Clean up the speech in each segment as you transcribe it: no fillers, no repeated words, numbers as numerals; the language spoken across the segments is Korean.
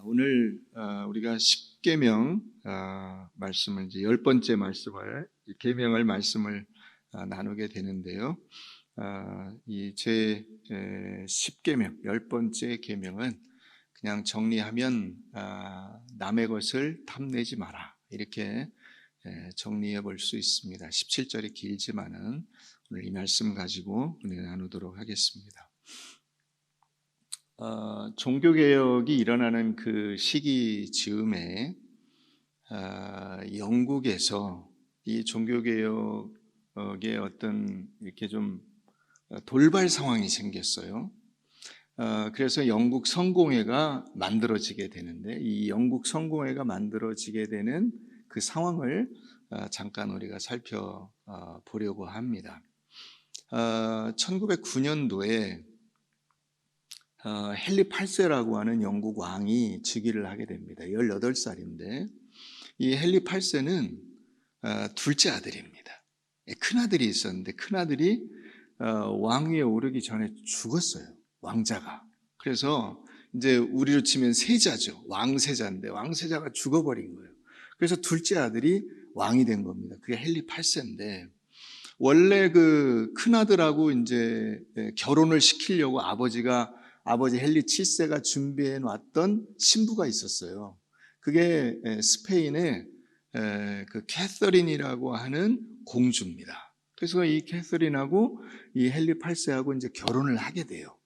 오늘 우리가 십계명 말씀을 이제 10번째 말씀을 계명을 말씀을 나누게 되는데요. 이 제 10계명 10번째 계명은 그냥 정리하면 남의 것을 탐내지 마라 이렇게 정리해 볼 수 있습니다. 17절이 길지만은 오늘 이 말씀 가지고 은혜 나누도록 하겠습니다. 종교개혁이 일어나는 그 시기 즈음에 영국에서 이 종교개혁의 어떤 이렇게 좀 돌발 상황이 생겼어요. 그래서 영국 성공회가 만들어지게 되는데 이 영국 성공회가 만들어지게 되는 그 상황을 잠깐 우리가 살펴보려고 합니다. 1909년도에 헨리 8세라고 하는 영국 왕이 즉위를 하게 됩니다. 18살인데 이 헨리 8세는 둘째 아들입니다. 큰아들이 있었는데 큰아들이 왕위에 오르기 전에 죽었어요. 왕자가. 그래서 이제 우리로 치면 세자죠. 왕세자인데 왕세자가 죽어버린 거예요. 그래서 둘째 아들이 왕이 된 겁니다. 그게 헨리 8세인데 원래 그 큰아들하고 이제 결혼을 시키려고 아버지 헨리 7세가 준비해 놨던 신부가 있었어요. 그게 스페인의 그 캐서린이라고 하는 공주입니다. 그래서 이 캐서린하고 이 헨리 8세하고 이제 결혼을 하게 돼요.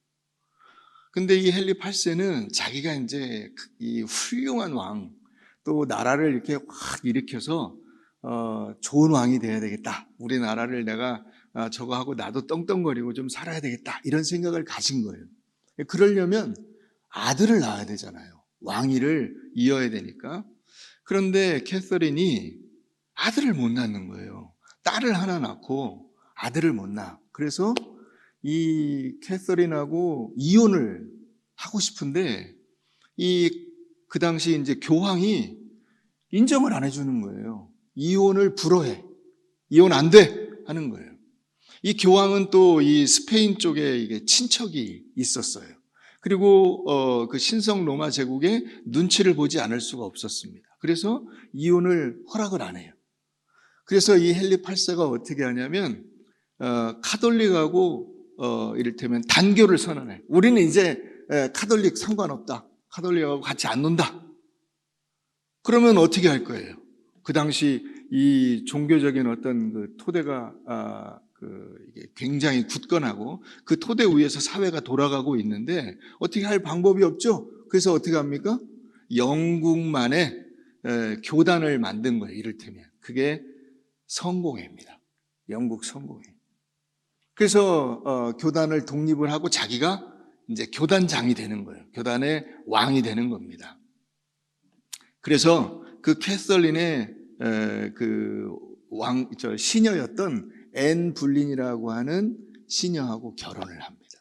근데 이 헨리 8세는 자기가 이제 이 훌륭한 왕, 또 나라를 이렇게 확 일으켜서 좋은 왕이 돼야 되겠다. 우리나라를 내가 저거 하고 나도 떵떵거리고 좀 살아야 되겠다. 이런 생각을 가진 거예요. 그러려면 아들을 낳아야 되잖아요. 왕위를 이어야 되니까. 그런데 캐서린이 아들을 못 낳는 거예요. 딸을 하나 낳고 아들을 못 낳아. 그래서 이 캐서린하고 이혼을 하고 싶은데 그 당시 이제 교황이 인정을 안 해주는 거예요. 이혼을 불허해. 이혼 안 돼! 하는 거예요. 이 교황은 또 이 스페인 쪽에 이게 친척이 있었어요. 그리고 그 신성 로마 제국의 눈치를 보지 않을 수가 없었습니다. 그래서 이혼을 허락을 안 해요. 그래서 이 헨리 8세가 어떻게 하냐면 카톨릭하고 이를테면 단교를 선언해. 우리는 이제 카톨릭 상관없다. 카톨릭하고 같이 안 논다. 그러면 어떻게 할 거예요? 그 당시 이 종교적인 어떤 그 토대가 이게 굉장히 굳건하고 그 토대 위에서 사회가 돌아가고 있는데 어떻게 할 방법이 없죠? 그래서 어떻게 합니까? 영국만의 교단을 만든 거예요. 이를테면 그게 성공회입니다. 영국 성공회. 그래서 교단을 독립을 하고 자기가 이제 교단장이 되는 거예요. 교단의 왕이 되는 겁니다. 그래서 그 캐서린의 시녀였던 앤 불린이라고 하는 시녀하고 결혼을 합니다.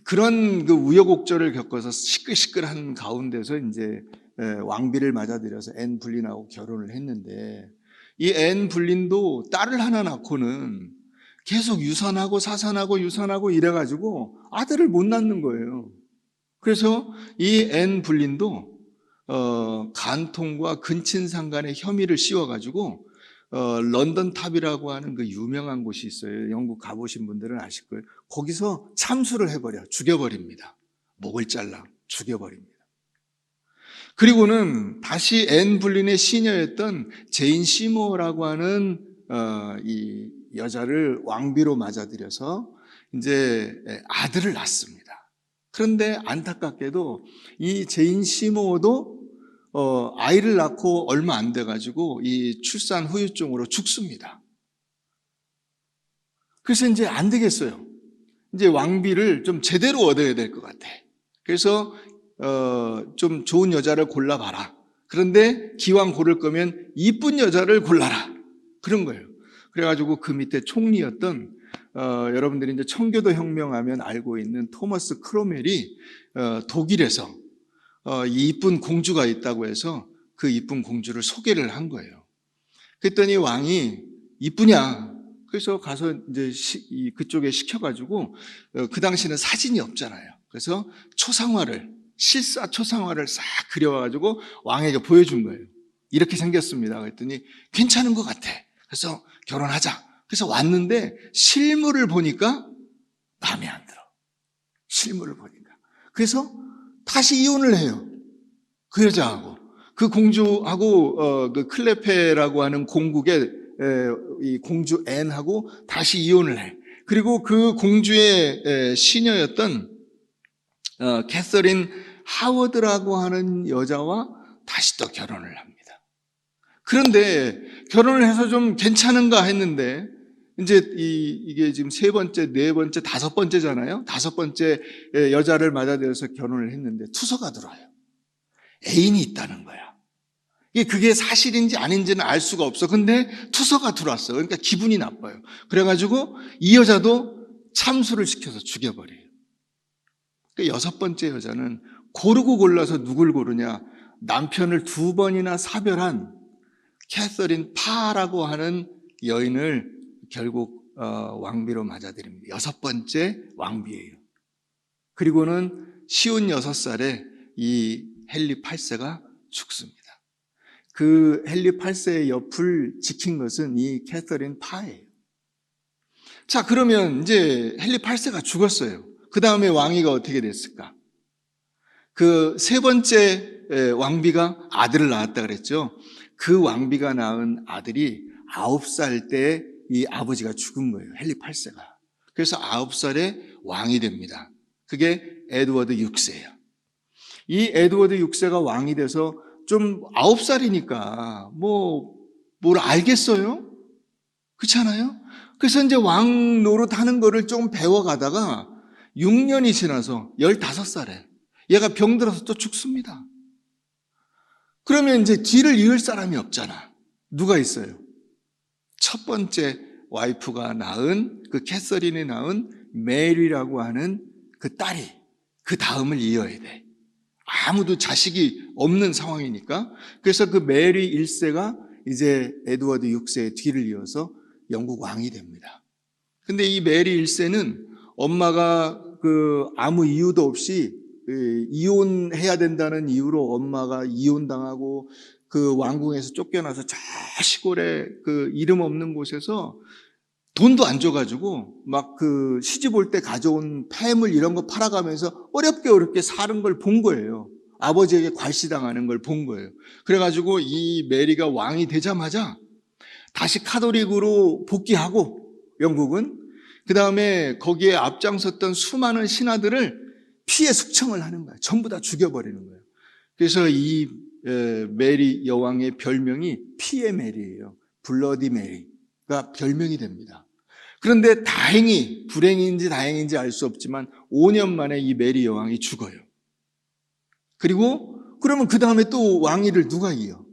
그런 그 우여곡절을 겪어서 시끌시끌한 가운데서 이제 왕비를 맞아들여서 앤 불린하고 결혼을 했는데 이 앤 불린도 딸을 하나 낳고는 계속 유산하고 사산하고 유산하고 이래가지고 아들을 못 낳는 거예요. 그래서 이 앤 불린도 간통과 근친상간의 혐의를 씌워가지고 런던 탑이라고 하는 그 유명한 곳이 있어요. 영국 가보신 분들은 아실 거예요. 거기서 참수를 해버려 죽여버립니다. 목을 잘라 죽여버립니다. 그리고는 다시 앤 불린의 시녀였던 제인 시모어라고 하는 이 여자를 왕비로 맞아들여서 이제 아들을 낳습니다. 그런데 안타깝게도 이 제인 시모어도 아이를 낳고 얼마 안 돼가지고 이 출산 후유증으로 죽습니다. 그래서 이제 안 되겠어요. 이제 왕비를 좀 제대로 얻어야 될 것 같아. 그래서 좀 좋은 여자를 골라봐라. 그런데 기왕 고를 거면 이쁜 여자를 골라라. 그런 거예요. 그래가지고 그 밑에 총리였던 여러분들이 이제 청교도 혁명하면 알고 있는 토머스 크로멜이 독일에서 이 이쁜 공주가 있다고 해서 그 이쁜 공주를 소개를 한 거예요. 그랬더니 왕이 이쁘냐? 그래서 가서 이제 그쪽에 시켜가지고 그 당시는 사진이 없잖아요. 그래서 초상화를 실사초상화를 싹 그려가지고 왕에게 보여준 거예요. 이렇게 생겼습니다. 그랬더니 괜찮은 것 같아. 그래서 결혼하자. 그래서 왔는데 실물을 보니까 마음에 안 들어. 실물을 보니까. 그래서 다시 이혼을 해요. 그 여자하고. 그 공주하고 그 클레페라고 하는 공국의 이 공주 앤하고 다시 이혼을 해. 그리고 그 공주의 시녀였던 캐서린 하워드라고 하는 여자와 다시 또 결혼을 합니다. 그런데 결혼을 해서 좀 괜찮은가 했는데 이제 이게 지금 세 번째, 네 번째, 다섯 번째잖아요. 다섯 번째 여자를 맞아들여서 결혼을 했는데 투서가 들어와요. 애인이 있다는 거야. 그게 사실인지 아닌지는 알 수가 없어. 근데 투서가 들어왔어. 그러니까 기분이 나빠요. 그래가지고 이 여자도 참수를 시켜서 죽여버려요. 그러니까 여섯 번째 여자는 고르고 골라서 누굴 고르냐. 남편을 두 번이나 사별한 캐서린 파라고 하는 여인을 결국 왕비로 맞아들입니다. 여섯 번째 왕비예요. 그리고는 쉬운 6살에 이 헨리 8세가 죽습니다. 그 헨리 8세의 옆을 지킨 것은 이 캐서린 파예요. 자, 그러면 이제 헨리 8세가 죽었어요. 그 다음에 왕위가 어떻게 됐을까? 그 세 번째 왕비가 아들을 낳았다 그랬죠. 그 왕비가 낳은 아들이 9살 때 이 아버지가 죽은 거예요. 헨리 8세가. 그래서 9살에 왕이 됩니다. 그게 에드워드 6세예요. 이 에드워드 6세가 왕이 돼서 좀 9살이니까 뭘 알겠어요? 그렇지 않아요? 그래서 이제 왕 노릇하는 거를 조금 배워가다가 6년이 지나서 15살에 얘가 병들어서 또 죽습니다. 그러면 이제 뒤를 이을 사람이 없잖아. 누가 있어요? 첫 번째 와이프가 낳은 그 캐서린이 낳은 메리라고 하는 그 딸이 그 다음을 이어야 돼. 아무도 자식이 없는 상황이니까. 그래서 그 메리 1세가 이제 에드워드 6세의 뒤를 이어서 영국 왕이 됩니다. 근데 이 메리 1세는 엄마가 아무 이유도 없이 이혼해야 된다는 이유로 엄마가 이혼당하고 그 왕궁에서 쫓겨나서 저 시골에 그 이름 없는 곳에서 돈도 안 줘가지고 막 그 시집 올 때 가져온 폐물 이런 거 팔아가면서 어렵게 사는 걸 본 거예요. 아버지에게 괄시당하는 걸 본 거예요. 그래가지고 이 메리가 왕이 되자마자 다시 카톨릭으로 복귀하고 영국은 그 다음에 거기에 앞장섰던 수많은 신하들을 피해 숙청을 하는 거예요. 전부 다 죽여버리는 거예요. 그래서 이 메리 여왕의 별명이 피의 메리예요. 블러디 메리가 별명이 됩니다. 그런데 다행히 불행인지 다행인지 알 수 없지만 5년 만에 이 메리 여왕이 죽어요. 그리고 그러면 그 다음에 또 왕위를 누가 이어?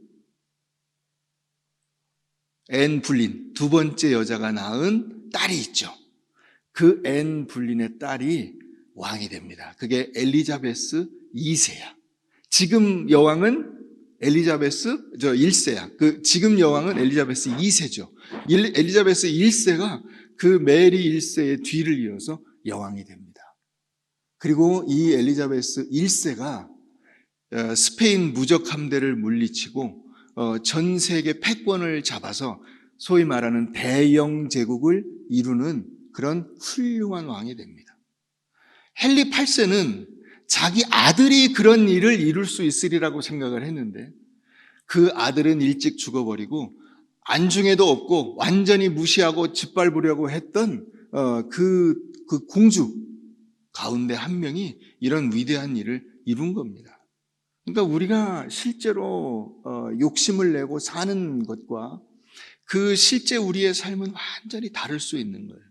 앤 불린 두 번째 여자가 낳은 딸이 있죠. 그 앤 불린의 딸이 왕이 됩니다. 그게 엘리자베스 2세야. 지금 여왕은 엘리자베스 1세야. 지금 여왕은 엘리자베스 2세죠. 엘리자베스 1세가 그 메리 1세의 뒤를 이어서 여왕이 됩니다. 그리고 이 엘리자베스 1세가 스페인 무적 함대를 물리치고 전 세계 패권을 잡아서 소위 말하는 대영 제국을 이루는 그런 훌륭한 왕이 됩니다. 헨리 8세는 자기 아들이 그런 일을 이룰 수 있으리라고 생각을 했는데 그 아들은 일찍 죽어버리고 안중에도 없고 완전히 무시하고 짓밟으려고 했던 그 공주 가운데 한 명이 이런 위대한 일을 이룬 겁니다. 그러니까 우리가 실제로 욕심을 내고 사는 것과 그 실제 우리의 삶은 완전히 다를 수 있는 거예요.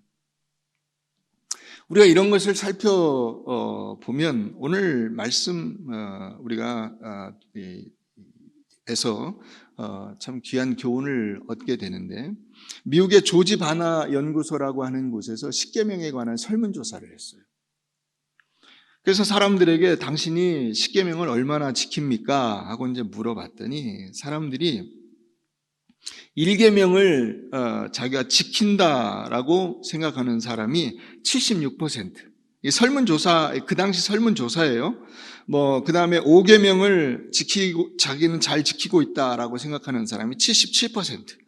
우리가 이런 것을 살펴보면 오늘 말씀 우리가 에서 참 귀한 교훈을 얻게 되는데 미국의 조지 바나 연구소라고 하는 곳에서 십계명에 관한 설문조사를 했어요. 그래서 사람들에게 당신이 십계명을 얼마나 지킵니까? 하고 이제 물어봤더니 사람들이 1계명을 자기가 지킨다라고 생각하는 사람이 76%, 이 설문조사, 그 당시 설문조사예요. 그 다음에 5계명을 자기는 잘 지키고 있다라고 생각하는 사람이 77%,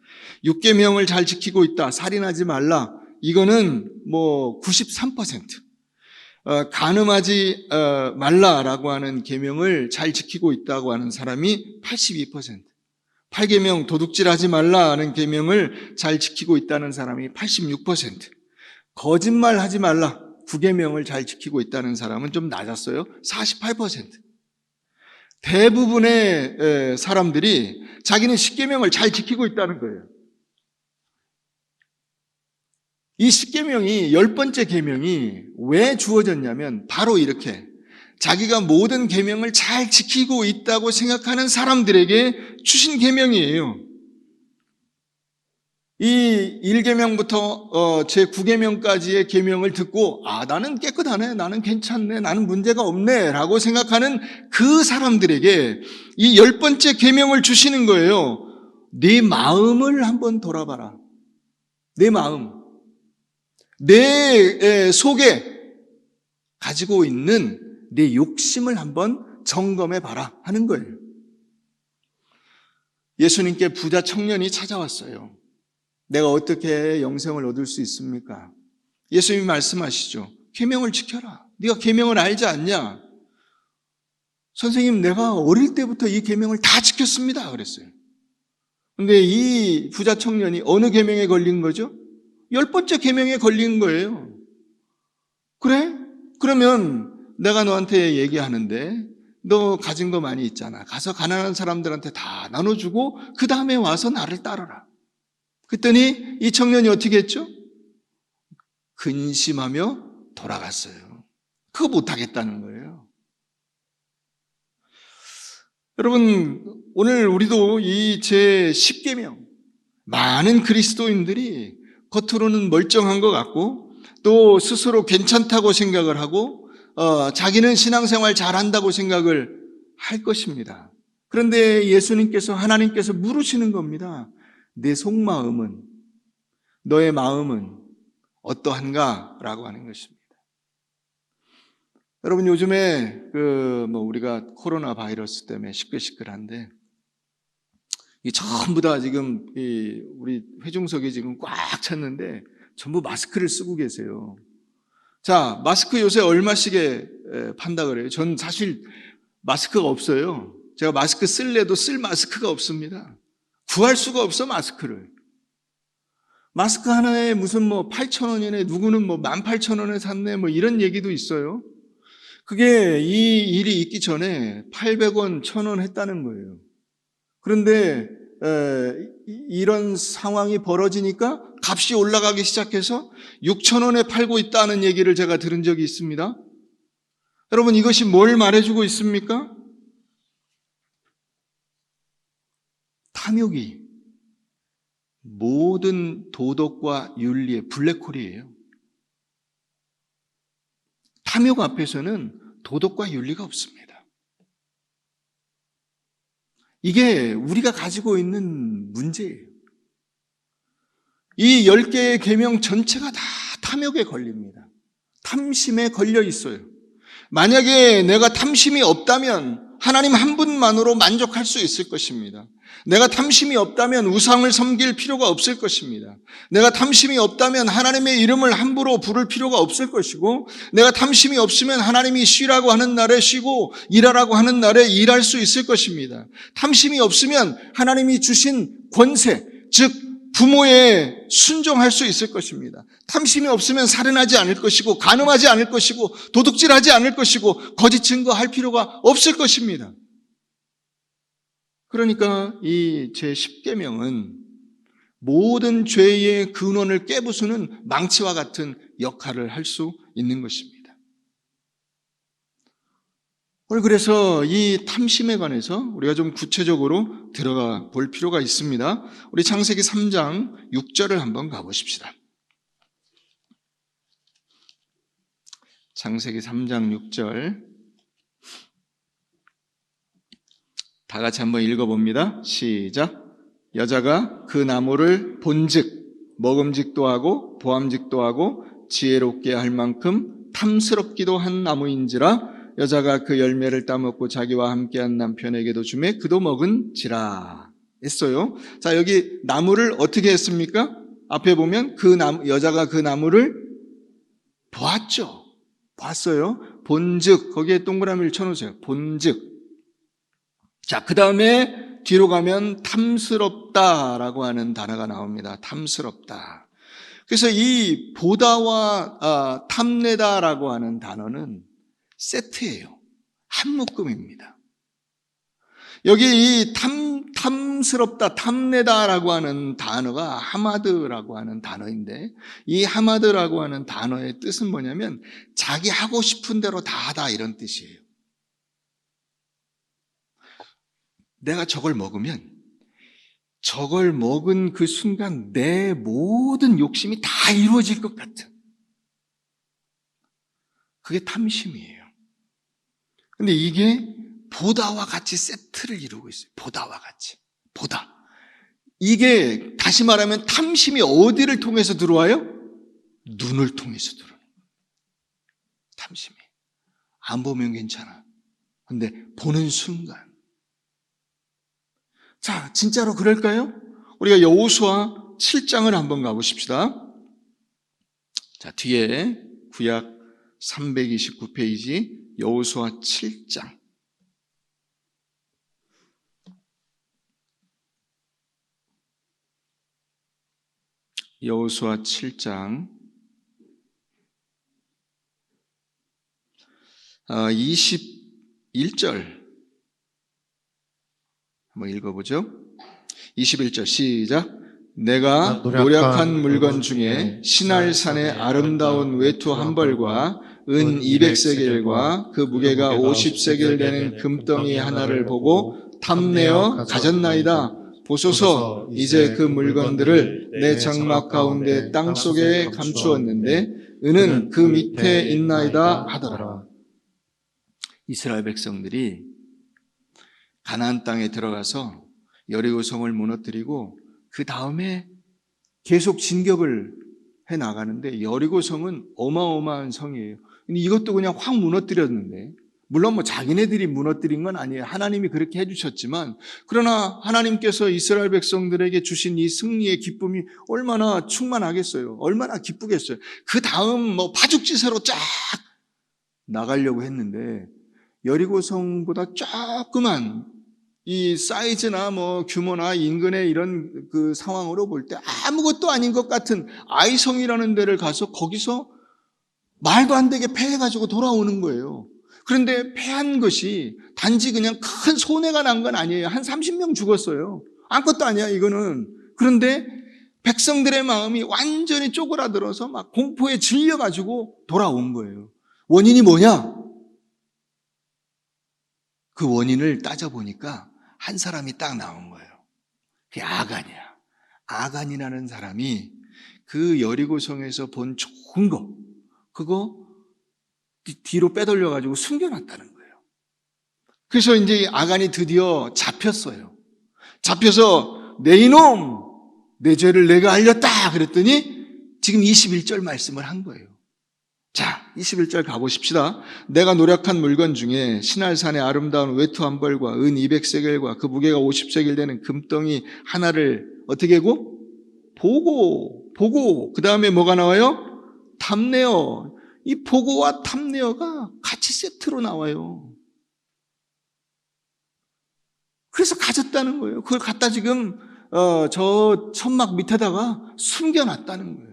6계명을 잘 지키고 있다, 살인하지 말라, 이거는 93%, 간음하지 말라라고 하는 계명을 잘 지키고 있다고 하는 사람이 82%, 8계명 도둑질하지 말라는 계명을 잘 지키고 있다는 사람이 86%, 거짓말하지 말라 9계명을 잘 지키고 있다는 사람은 좀 낮았어요. 48%. 대부분의 사람들이 자기는 10계명을 잘 지키고 있다는 거예요. 이 10계명이 10번째 계명이 왜 주어졌냐면 바로 이렇게 자기가 모든 계명을 잘 지키고 있다고 생각하는 사람들에게 주신 계명이에요. 이 1계명부터 제 9계명까지의 계명을 듣고 나는 깨끗하네, 나는 괜찮네, 나는 문제가 없네 라고 생각하는 그 사람들에게 이 10번째 계명을 주시는 거예요. 네 마음을 한번 돌아봐라. 내 마음, 내 속에 가지고 있는 내 욕심을 한번 점검해 봐라 하는 거예요. 예수님께 부자 청년이 찾아왔어요. 내가 어떻게 영생을 얻을 수 있습니까? 예수님이 말씀하시죠. 계명을 지켜라. 네가 계명을 알지 않냐? 선생님, 내가 어릴 때부터 이 계명을 다 지켰습니다. 그랬어요. 근데 이 부자 청년이 어느 계명에 걸린 거죠? 10번째 계명에 걸린 거예요. 그래? 그러면 내가 너한테 얘기하는데 너 가진 거 많이 있잖아. 가서 가난한 사람들한테 다 나눠주고 그 다음에 와서 나를 따르라. 그랬더니 이 청년이 어떻게 했죠? 근심하며 돌아갔어요. 그거 못하겠다는 거예요. 여러분, 오늘 우리도 이 제 10계명, 많은 그리스도인들이 겉으로는 멀쩡한 것 같고 또 스스로 괜찮다고 생각을 하고 자기는 신앙생활 잘한다고 생각을 할 것입니다. 그런데 예수님께서, 하나님께서 물으시는 겁니다. 내 속마음은, 너의 마음은 어떠한가? 라고 하는 것입니다. 여러분, 요즘에 우리가 코로나 바이러스 때문에 시끌시끌한데 이 전부 다 지금 우리 회중석이 지금 꽉 찼는데 전부 마스크를 쓰고 계세요. 자, 마스크 요새 얼마씩에 판다 그래요? 전 사실 마스크가 없어요. 제가 마스크 쓸래도 쓸 마스크가 없습니다. 구할 수가 없어, 마스크를. 마스크 하나에 무슨 8,000원이네, 누구는 18,000원에 샀네, 이런 얘기도 있어요. 그게 이 일이 있기 전에 800원, 1,000원 했다는 거예요. 그런데 이런 상황이 벌어지니까 값이 올라가기 시작해서 6,000원에 팔고 있다는 얘기를 제가 들은 적이 있습니다. 여러분, 이것이 뭘 말해주고 있습니까? 탐욕이 모든 도덕과 윤리의 블랙홀이에요. 탐욕 앞에서는 도덕과 윤리가 없습니다. 이게 우리가 가지고 있는 문제예요. 이 10개의 계명 전체가 다 탐욕에 걸립니다. 탐심에 걸려 있어요. 만약에 내가 탐심이 없다면 하나님 한 분만으로 만족할 수 있을 것입니다. 내가 탐심이 없다면 우상을 섬길 필요가 없을 것입니다. 내가 탐심이 없다면 하나님의 이름을 함부로 부를 필요가 없을 것이고, 내가 탐심이 없으면 하나님이 쉬라고 하는 날에 쉬고 일하라고 하는 날에 일할 수 있을 것입니다. 탐심이 없으면 하나님이 주신 권세, 즉 부모에 순종할 수 있을 것입니다. 탐심이 없으면 살인하지 않을 것이고, 간음하지 않을 것이고, 도둑질하지 않을 것이고, 거짓 증거할 필요가 없을 것입니다. 그러니까 이 제10계명은 모든 죄의 근원을 깨부수는 망치와 같은 역할을 할 수 있는 것입니다. 오늘 그래서 이 탐심에 관해서 우리가 좀 구체적으로 들어가 볼 필요가 있습니다. 우리 창세기 3장 6절을 한번 가보십시다. 창세기 3장 6절 다 같이 한번 읽어봅니다. 시작. 여자가 그 나무를 본즉 먹음직도 하고 보암직도 하고 지혜롭게 할 만큼 탐스럽기도 한 나무인지라 여자가 그 열매를 따먹고 자기와 함께한 남편에게도 주매 그도 먹은지라 했어요. 자, 여기 나무를 어떻게 했습니까? 앞에 보면 여자가 그 나무를 보았죠. 봤어요. 본즉, 거기에 동그라미를 쳐놓으세요. 본즉. 자, 그 다음에 뒤로 가면 탐스럽다라고 하는 단어가 나옵니다. 탐스럽다. 그래서 이 보다와 탐내다라고 하는 단어는 세트예요. 한 묶음입니다. 여기 이 탐스럽다, 탐내다라고 하는 단어가 하마드라고 하는 단어인데, 이 하마드라고 하는 단어의 뜻은 뭐냐면 자기 하고 싶은 대로 다 하다, 이런 뜻이에요. 내가 저걸 먹으면 저걸 먹은 그 순간 내 모든 욕심이 다 이루어질 것 같은, 그게 탐심이에요. 근데 이게 보다와 같이 세트를 이루고 있어요. 보다와 같이. 보다. 이게 다시 말하면 탐심이 어디를 통해서 들어와요? 눈을 통해서 들어와요. 탐심이. 안 보면 괜찮아. 근데 보는 순간. 자, 진짜로 그럴까요? 우리가 여호수아 7장을 한번 가보십시다. 자, 뒤에 구약 329페이지 여호수아 7장. 여호수아 7장 21절 한번 읽어보죠. 21절 시작. 내가 노력한 물건 중에 시날산의 아름다운 외투 한 벌과 은 200세겔과 그 무게가 50세겔 되는 금덩이 하나를 보고 탐내어 가졌나이다. 보소서, 이제 그 물건들을 내 장막 가운데 땅속에 감추었는데 은은 그 밑에 있나이다 하더라. 이스라엘 백성들이 가나안 땅에 들어가서 여리고성을 무너뜨리고 그 다음에 계속 진격을 해 나가는데, 여리고성은 어마어마한 성이에요. 근데 이것도 그냥 확 무너뜨렸는데, 물론 뭐 자기네들이 무너뜨린 건 아니에요. 하나님이 그렇게 해주셨지만, 그러나 하나님께서 이스라엘 백성들에게 주신 이 승리의 기쁨이 얼마나 충만하겠어요. 얼마나 기쁘겠어요. 그 다음 뭐 파죽지세로 쫙 나가려고 했는데, 여리고성보다 조그만 이 사이즈나 뭐 규모나 인근의 이런 그 상황으로 볼 때 아무것도 아닌 것 같은 아이성이라는 데를 가서 거기서 말도 안 되게 패해가지고 돌아오는 거예요. 그런데 패한 것이 단지 그냥 큰 손해가 난 건 아니에요. 한 30명 죽었어요. 아무것도 아니야, 이거는. 그런데 백성들의 마음이 완전히 쪼그라들어서 막 공포에 질려가지고 돌아온 거예요. 원인이 뭐냐? 그 원인을 따져보니까 한 사람이 딱 나온 거예요. 그게 아간이야. 아간이라는 사람이 그 여리고성에서 본 좋은 거, 그거 뒤로 빼돌려가지고 숨겨놨다는 거예요. 그래서 이제 아간이 드디어 잡혔어요. 잡혀서 내 이놈, 내 죄를 내가 알렸다 그랬더니 지금 21절 말씀을 한 거예요. 자, 21절 가보십시다. 내가 노력한 물건 중에 시날산의 아름다운 외투 한 벌과 은 200세겔과 그 무게가 50세겔 되는 금덩이 하나를 어떻게 하고? 보고 그 다음에 뭐가 나와요? 탐내어. 이 보고와 탐내어가 같이 세트로 나와요. 그래서 가졌다는 거예요. 그걸 갖다 지금 저 천막 밑에다가 숨겨놨다는 거예요.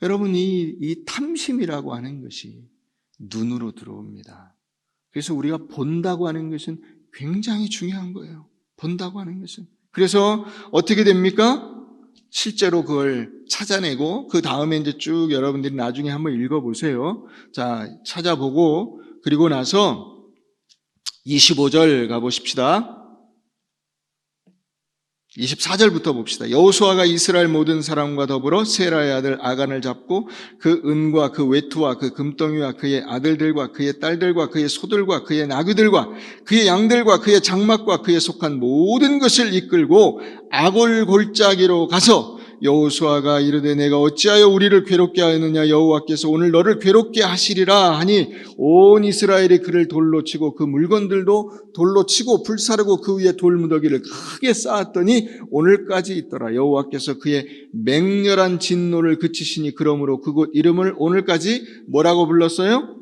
여러분, 이 탐심이라고 하는 것이 눈으로 들어옵니다. 그래서 우리가 본다고 하는 것은 굉장히 중요한 거예요. 본다고 하는 것은. 그래서 어떻게 됩니까? 실제로 그걸 찾아내고 그 다음에 이제 쭉 여러분들이 나중에 한번 읽어보세요. 자, 찾아보고 그리고 나서 25절 가보십시다. 24절부터 봅시다. 여호수아가 이스라엘 모든 사람과 더불어 세라의 아들 아간을 잡고 그 은과 그 외투와 그 금덩이와 그의 아들들과 그의 딸들과 그의 소들과 그의 나귀들과 그의 양들과 그의 장막과 그에 속한 모든 것을 이끌고 아골 골짜기로 가서 여호수아가 이르되 내가 어찌하여 우리를 괴롭게 하였느냐 여호와께서 오늘 너를 괴롭게 하시리라 하니 온 이스라엘이 그를 돌로 치고 그 물건들도 돌로 치고 불사르고 그 위에 돌무더기를 크게 쌓았더니 오늘까지 있더라. 여호와께서 그의 맹렬한 진노를 그치시니 그러므로 그곳 이름을 오늘까지 뭐라고 불렀어요?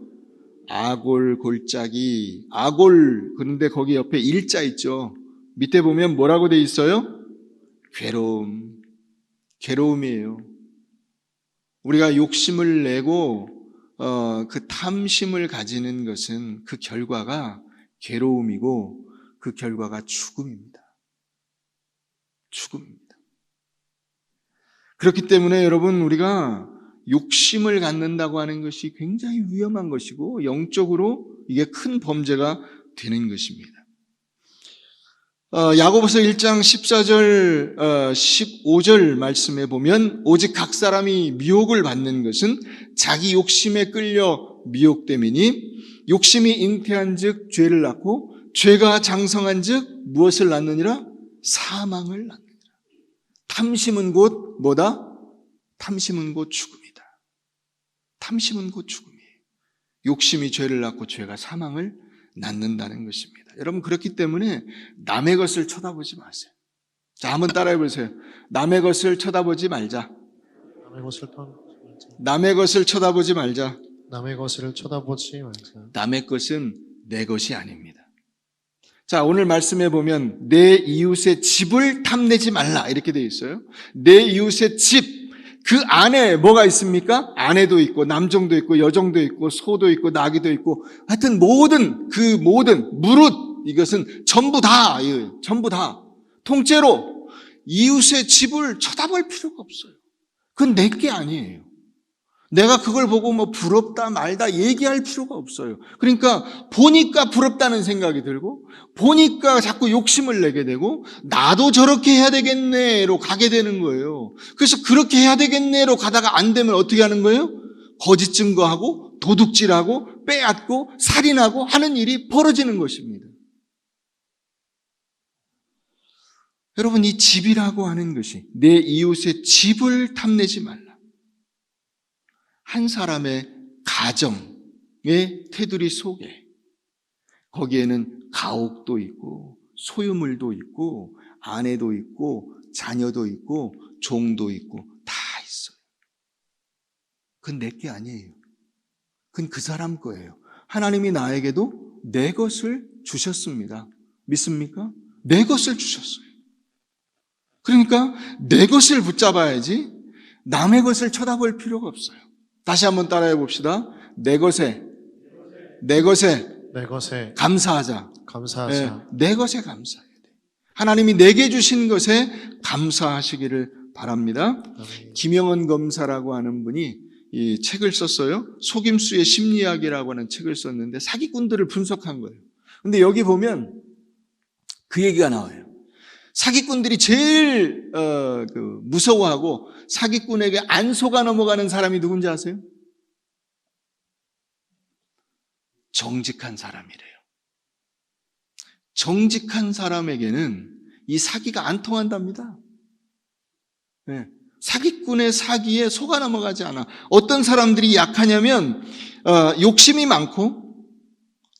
아골 골짜기. 아골. 그런데 거기 옆에 일자 있죠. 밑에 보면 뭐라고 돼 있어요? 괴로움. 괴로움이에요. 우리가 욕심을 내고 그 탐심을 가지는 것은 그 결과가 괴로움이고 그 결과가 죽음입니다. 죽음입니다. 그렇기 때문에 여러분 우리가 욕심을 갖는다고 하는 것이 굉장히 위험한 것이고 영적으로 이게 큰 범죄가 되는 것입니다. 야고보서 1장 14절 15절 말씀에 보면 오직 각 사람이 미혹을 받는 것은 자기 욕심에 끌려 미혹됨이니 욕심이 잉태한 즉 죄를 낳고 죄가 장성한 즉 무엇을 낳느니라? 사망을 낳느니라. 탐심은 곧 뭐다? 탐심은 곧 죽음이다. 탐심은 곧 죽음이에요. 욕심이 죄를 낳고 죄가 사망을 낳는다는 것입니다. 여러분 그렇기 때문에 남의 것을 쳐다보지 마세요. 자, 한번 따라해 보세요. 남의 것을 쳐다보지 말자. 남의 것을 쳐다보지 말자. 남의 것을 쳐다보지 말자. 남의 것은 내 것이 아닙니다. 자, 오늘 말씀해 보면 내 이웃의 집을 탐내지 말라 이렇게 되어 있어요. 내 이웃의 집, 그 안에 뭐가 있습니까? 아내도 있고 남정도 있고 여정도 있고 소도 있고 나귀도 있고 하여튼 모든 무릇 이것은 전부 다 통째로 이웃의 집을 쳐다볼 필요가 없어요. 그건 내 게 아니에요. 내가 그걸 보고 뭐 부럽다 말다 얘기할 필요가 없어요. 그러니까 보니까 부럽다는 생각이 들고 보니까 자꾸 욕심을 내게 되고 나도 저렇게 해야 되겠네로 가게 되는 거예요. 그래서 그렇게 해야 되겠네로 가다가 안 되면 어떻게 하는 거예요? 거짓 증거하고 도둑질하고 빼앗고 살인하고 하는 일이 벌어지는 것입니다. 여러분 이 집이라고 하는 것이 내 이웃의 집을 탐내지 말라. 한 사람의 가정의 테두리 속에 거기에는 가옥도 있고 소유물도 있고 아내도 있고 자녀도 있고 종도 있고 다 있어요. 그건 내 게 아니에요. 그건 그 사람 거예요. 하나님이 나에게도 내 것을 주셨습니다. 믿습니까? 내 것을 주셨어요. 그러니까 내 것을 붙잡아야지 남의 것을 쳐다볼 필요가 없어요. 다시 한번 따라해 봅시다. 내 것에 감사하자. 내 것에 감사해야 돼. 하나님이 내게 주신 것에 감사하시기를 바랍니다. 김영은 검사라고 하는 분이 이 책을 썼어요. 속임수의 심리학이라고 하는 책을 썼는데 사기꾼들을 분석한 거예요. 근데 여기 보면 그 얘기가 나와요. 사기꾼들이 제일 무서워하고 사기꾼에게 안 속아 넘어가는 사람이 누군지 아세요? 정직한 사람이래요. 정직한 사람에게는 이 사기가 안 통한답니다. 네. 사기꾼의 사기에 속아 넘어가지 않아. 어떤 사람들이 약하냐면 욕심이 많고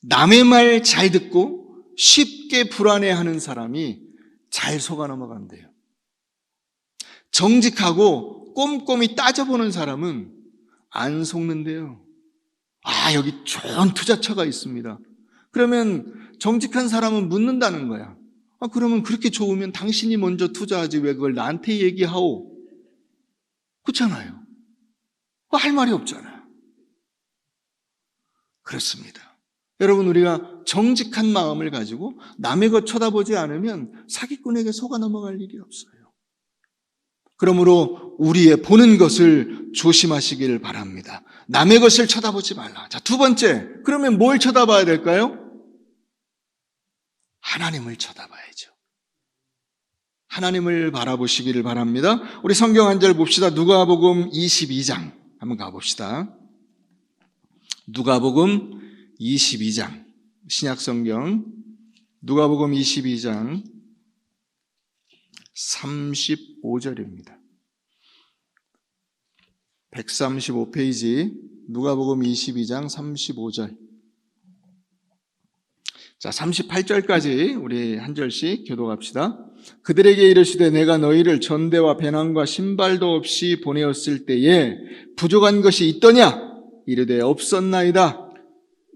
남의 말 잘 듣고 쉽게 불안해하는 사람이 잘 속아 넘어간대요. 정직하고 꼼꼼히 따져보는 사람은 안 속는데요. 아, 여기 좋은 투자처가 있습니다. 그러면 정직한 사람은 묻는다는 거야. 아, 그러면 그렇게 좋으면 당신이 먼저 투자하지 왜 그걸 나한테 얘기하오? 그렇잖아요. 할 말이 없잖아요. 그렇습니다. 여러분 우리가 정직한 마음을 가지고 남의 것 쳐다보지 않으면 사기꾼에게 속아 넘어갈 일이 없어요. 그러므로 우리의 보는 것을 조심하시길 바랍니다. 남의 것을 쳐다보지 말라. 자, 두 번째, 그러면 뭘 쳐다봐야 될까요? 하나님을 쳐다봐야죠. 하나님을 바라보시기를 바랍니다. 우리 성경 한 절 봅시다. 누가복음 22장 한번 가봅시다. 누가복음 22장 신약성경 누가복음 22장 35절입니다. 135페이지 누가복음 22장 35절. 자, 38절까지 우리 한 절씩 교독합시다. 그들에게 이르시되 내가 너희를 전대와 배낭과 신발도 없이 보내었을 때에 부족한 것이 있더냐? 이르되 없었나이다.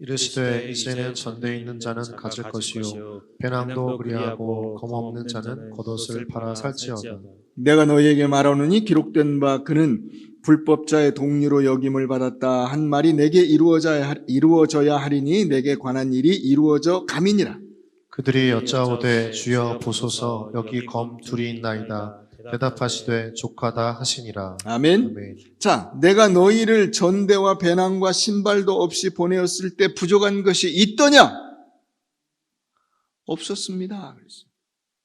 이르시되 이제는 전대에 있는 자는 가질 것이요 배낭도 그리하고 검없는 자는 겉옷을 팔아 살지어다. 내가 너희에게 말하노니 기록된 바 그는 불법자의 동류로 여김을 받았다 한 말이 내게 이루어져야 하리니 내게 관한 일이 이루어져 감이니라. 그들이 여짜오되 주여 보소서 여기 검 둘이 있나이다. 대답하시되 족하다 하시니라. 아멘. 아멘. 자, 내가 너희를 전대와 배낭과 신발도 없이 보내었을 때 부족한 것이 있더냐? 없었습니다.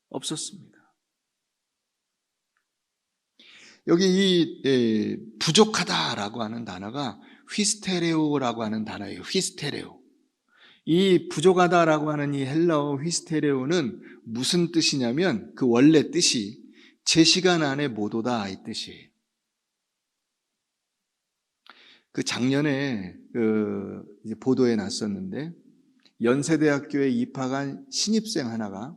없었습니다. 여기 이 부족하다라고 하는 단어가 휘스테레오라고 하는 단어예요. 휘스테레오. 이 부족하다라고 하는 이 헬라어 휘스테레오는 무슨 뜻이냐면 그 원래 뜻이 제 시간 안에 못 오다 이 뜻이에요. 그 작년에 이제 보도에 났었는데 연세대학교에 입학한 신입생 하나가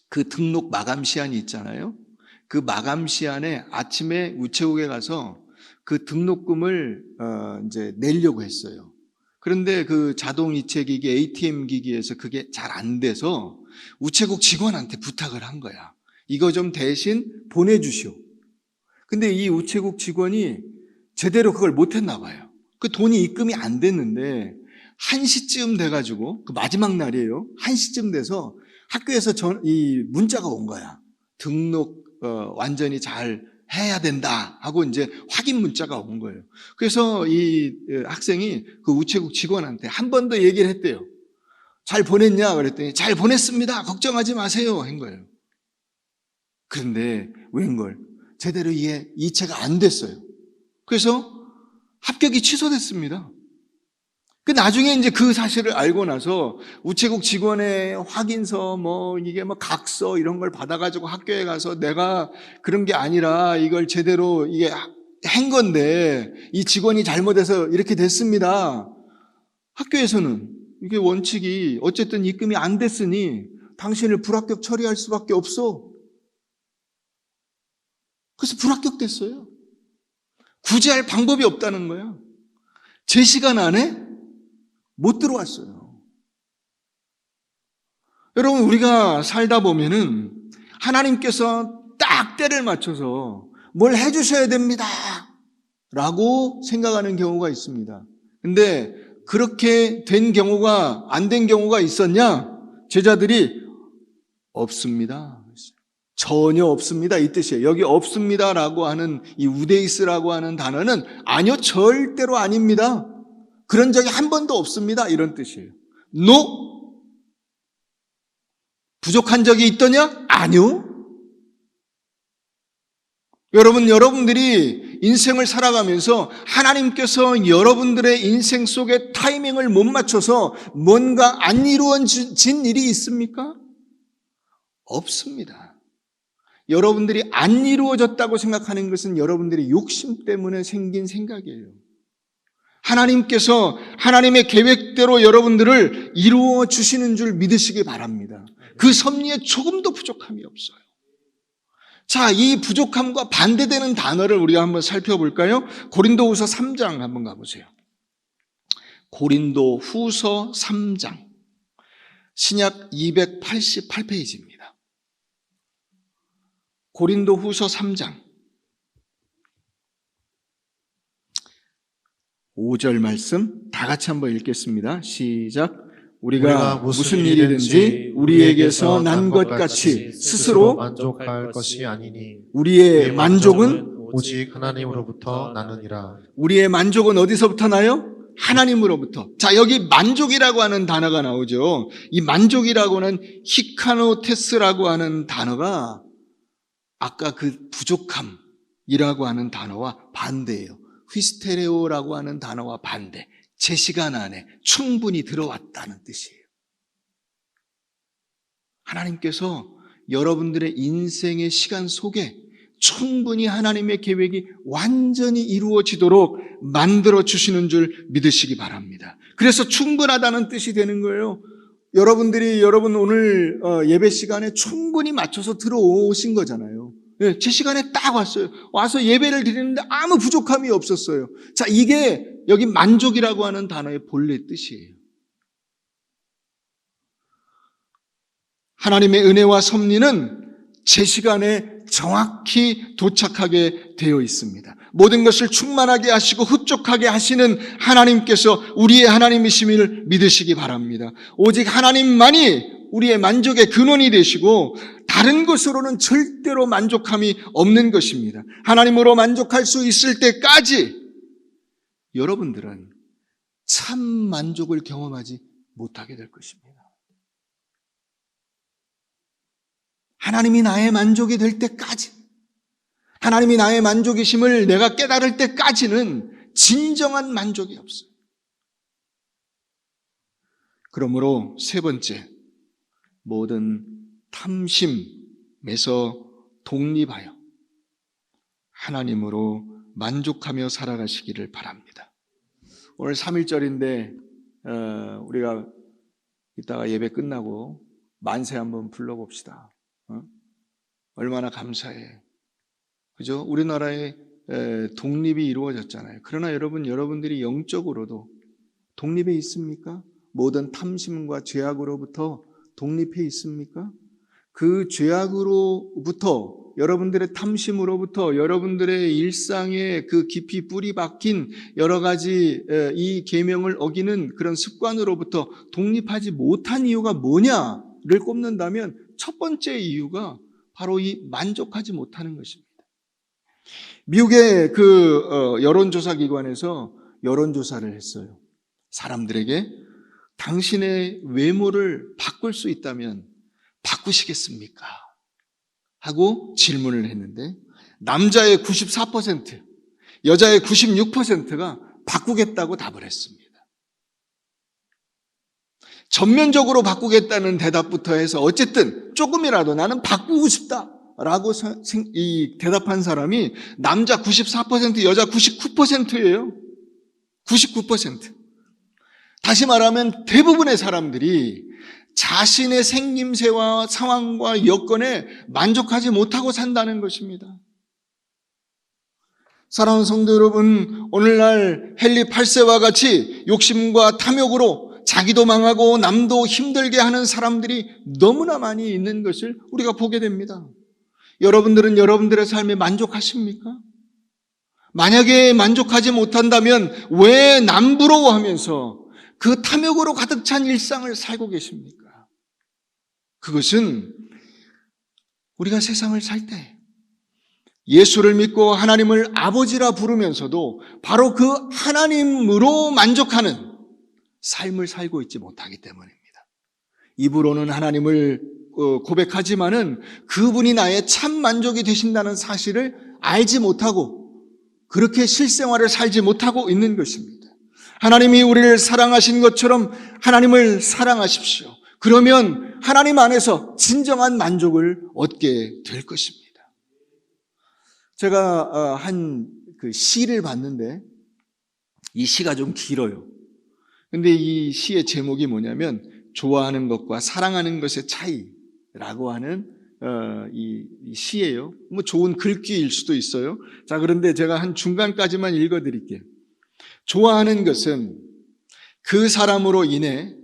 그 등록 마감 시한이 있잖아요. 그 마감 시한에 아침에 우체국에 가서 그 등록금을 이제 내려고 했어요. 그런데 그 자동 이체 기기 ATM 기기에서 그게 잘 안 돼서 우체국 직원한테 부탁을 한 거야. 이거 좀 대신 보내주시오. 근데 이 우체국 직원이 제대로 그걸 못했나 봐요. 그 돈이 입금이 안 됐는데 1시쯤 돼가지고 그 마지막 날이에요. 1시쯤 돼서 학교에서 이 문자가 온 거야. 등록 완전히 잘 해야 된다 하고 이제 확인 문자가 온 거예요. 그래서 이 학생이 그 우체국 직원한테 한 번 더 얘기를 했대요. 잘 보냈냐? 그랬더니 잘 보냈습니다. 걱정하지 마세요. 한 거예요. 그런데 웬걸 제대로 이체가 안 됐어요. 그래서 합격이 취소됐습니다. 그 나중에 이제 그 사실을 알고 나서 우체국 직원의 확인서 이게 각서 이런 걸 받아가지고 학교에 가서 내가 그런 게 아니라 이걸 제대로 이게 한 건데 이 직원이 잘못해서 이렇게 됐습니다. 학교에서는 이게 원칙이 어쨌든 입금이 안 됐으니 당신을 불합격 처리할 수밖에 없어. 그래서 불합격됐어요. 구제할 방법이 없다는 거야. 제 시간 안에 못 들어왔어요. 여러분, 우리가 살다 보면은 하나님께서 딱 때를 맞춰서 뭘 해주셔야 됩니다 라고 생각하는 경우가 있습니다. 근데 그렇게 된 경우가 안 된 경우가 있었냐? 제자들이 없습니다. 전혀 없습니다 이 뜻이에요. 여기 없습니다라고 하는 이 우데이스라고 하는 단어는 아니요 절대로 아닙니다. 그런 적이 한 번도 없습니다 이런 뜻이에요. No. 부족한 적이 있더냐? 아니요. 여러분들이 인생을 살아가면서 하나님께서 여러분들의 인생 속에 타이밍을 못 맞춰서 뭔가 안 이루어진 일이 있습니까? 없습니다. 여러분들이 안 이루어졌다고 생각하는 것은 여러분들의 욕심 때문에 생긴 생각이에요. 하나님께서 하나님의 계획대로 여러분들을 이루어 주시는 줄 믿으시기 바랍니다. 그 섭리에 조금도 부족함이 없어요. 자, 이 부족함과 반대되는 단어를 우리가 한번 살펴볼까요? 고린도후서 3장 한번 가보세요. 고린도후서 3장 신약 288페이지입니다. 고린도후서 3장 5절 말씀 다 같이 한번 읽겠습니다. 시작. 우리가 무슨 일이든지 우리에게서 난 것 같이 스스로 만족할 것이 아니니 우리의 만족은 오직 하나님으로부터 나느니라. 우리의 만족은 어디서부터 나요? 하나님으로부터. 자, 여기 만족이라고 하는 단어가 나오죠. 이 만족이라고는 히카노테스라고 하는 단어가 아까 그 부족함이라고 하는 단어와 반대예요. 휘스테레오라고 하는 단어와 반대. 제 시간 안에 충분히 들어왔다는 뜻이에요. 하나님께서 여러분들의 인생의 시간 속에 충분히 하나님의 계획이 완전히 이루어지도록 만들어 주시는 줄 믿으시기 바랍니다. 그래서 충분하다는 뜻이 되는 거예요. 여러분 오늘 예배 시간에 충분히 맞춰서 들어오신 거잖아요. 네, 제 시간에 딱 왔어요. 와서 예배를 드리는데 아무 부족함이 없었어요. 자, 이게 여기 만족이라고 하는 단어의 본래 뜻이에요. 하나님의 은혜와 섭리는 제 시간에 정확히 도착하게 되어 있습니다. 모든 것을 충만하게 하시고 흡족하게 하시는 하나님께서 우리의 하나님이심을 믿으시기 바랍니다. 오직 하나님만이 우리의 만족의 근원이 되시고 다른 것으로는 절대로 만족함이 없는 것입니다. 하나님으로 만족할 수 있을 때까지 여러분들은 참 만족을 경험하지 못하게 될 것입니다. 하나님이 나의 만족이 될 때까지, 하나님이 나의 만족이심을 내가 깨달을 때까지는 진정한 만족이 없어요. 그러므로 세 번째, 모든 탐심에서 독립하여 하나님으로 만족하며 살아가시기를 바랍니다. 오늘 3.1절인데 우리가 이따가 예배 끝나고 만세 한번 불러봅시다. 얼마나 감사해. 그죠? 우리나라의 독립이 이루어졌잖아요. 그러나 여러분들이 영적으로도 독립해 있습니까? 모든 탐심과 죄악으로부터 독립해 있습니까? 그 죄악으로부터, 여러분들의 탐심으로부터, 여러분들의 일상에 그 깊이 뿌리 박힌 여러 가지 이 계명을 어기는 그런 습관으로부터 독립하지 못한 이유가 뭐냐를 꼽는다면 첫 번째 이유가 바로 이 만족하지 못하는 것입니다. 미국의 여론조사 기관에서 여론조사를 했어요. 사람들에게 당신의 외모를 바꿀 수 있다면 바꾸시겠습니까? 하고 질문을 했는데 남자의 94%, 여자의 96%가 바꾸겠다고 답을 했습니다. 전면적으로 바꾸겠다는 대답부터 해서 어쨌든 조금이라도 나는 바꾸고 싶다라고 대답한 사람이 남자 94%, 여자 99%예요. 99%. 다시 말하면 대부분의 사람들이 자신의 생김새와 상황과 여건에 만족하지 못하고 산다는 것입니다. 사랑하는 성도 여러분, 오늘날 헨리 8세와 같이 욕심과 탐욕으로 자기도 망하고 남도 힘들게 하는 사람들이 너무나 많이 있는 것을 우리가 보게 됩니다. 여러분들은 여러분들의 삶에 만족하십니까? 만약에 만족하지 못한다면 왜 남부러워하면서 그 탐욕으로 가득 찬 일상을 살고 계십니까? 그것은 우리가 세상을 살 때 예수를 믿고 하나님을 아버지라 부르면서도 바로 그 하나님으로 만족하는 삶을 살고 있지 못하기 때문입니다. 입으로는 하나님을 고백하지만은 그분이 나의 참 만족이 되신다는 사실을 알지 못하고 그렇게 실생활을 살지 못하고 있는 것입니다. 하나님이 우리를 사랑하신 것처럼 하나님을 사랑하십시오. 그러면 하나님 안에서 진정한 만족을 얻게 될 것입니다. 제가 한 시를 봤는데 이 시가 좀 길어요. 근데 이 시의 제목이 뭐냐면 좋아하는 것과 사랑하는 것의 차이라고 하는 이 시예요. 뭐 좋은 글귀일 수도 있어요. 자, 그런데 제가 한 중간까지만 읽어드릴게요. 좋아하는 것은 그 사람으로 인해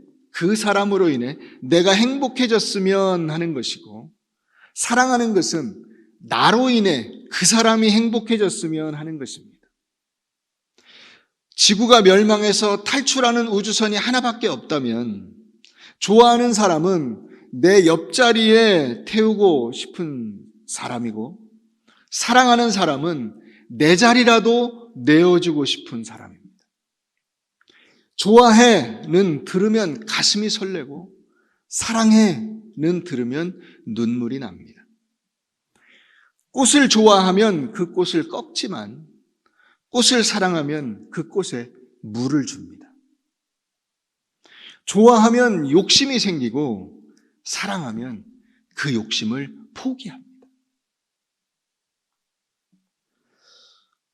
내가 행복해졌으면 하는 것이고, 사랑하는 것은 나로 인해 그 사람이 행복해졌으면 하는 것입니다. 지구가 멸망해서 탈출하는 우주선이 하나밖에 없다면 좋아하는 사람은 내 옆자리에 태우고 싶은 사람이고, 사랑하는 사람은 내 자리라도 내어주고 싶은 사람입니다. 좋아해는 들으면 가슴이 설레고, 사랑해는 들으면 눈물이 납니다. 꽃을 좋아하면 그 꽃을 꺾지만 꽃을 사랑하면 그 꽃에 물을 줍니다. 좋아하면 욕심이 생기고 사랑하면 그 욕심을 포기합니다.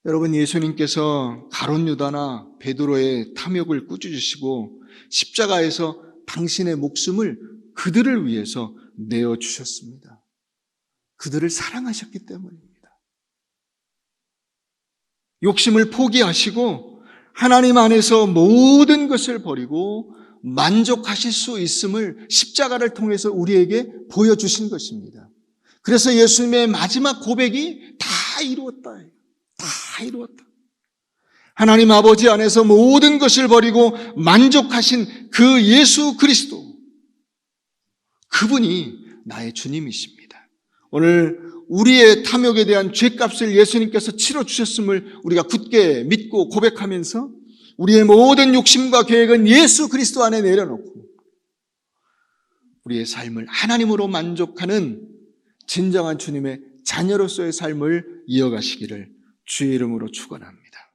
여러분, 예수님께서 가룟 유다나 베드로의 탐욕을 꾸짖으시고 십자가에서 당신의 목숨을 그들을 위해서 내어주셨습니다. 그들을 사랑하셨기 때문입니다. 욕심을 포기하시고 하나님 안에서 모든 것을 버리고 만족하실 수 있음을 십자가를 통해서 우리에게 보여주신 것입니다. 그래서 예수님의 마지막 고백이 다 이루었다. 다 이루었다. 하나님 아버지 안에서 모든 것을 버리고 만족하신 그 예수 그리스도, 그분이 나의 주님이십니다. 오늘 우리의 탐욕에 대한 죄값을 예수님께서 치러주셨음을 우리가 굳게 믿고 고백하면서 우리의 모든 욕심과 계획은 예수 그리스도 안에 내려놓고 우리의 삶을 하나님으로 만족하는 진정한 주님의 자녀로서의 삶을 이어가시기를 주의 이름으로 축원합니다.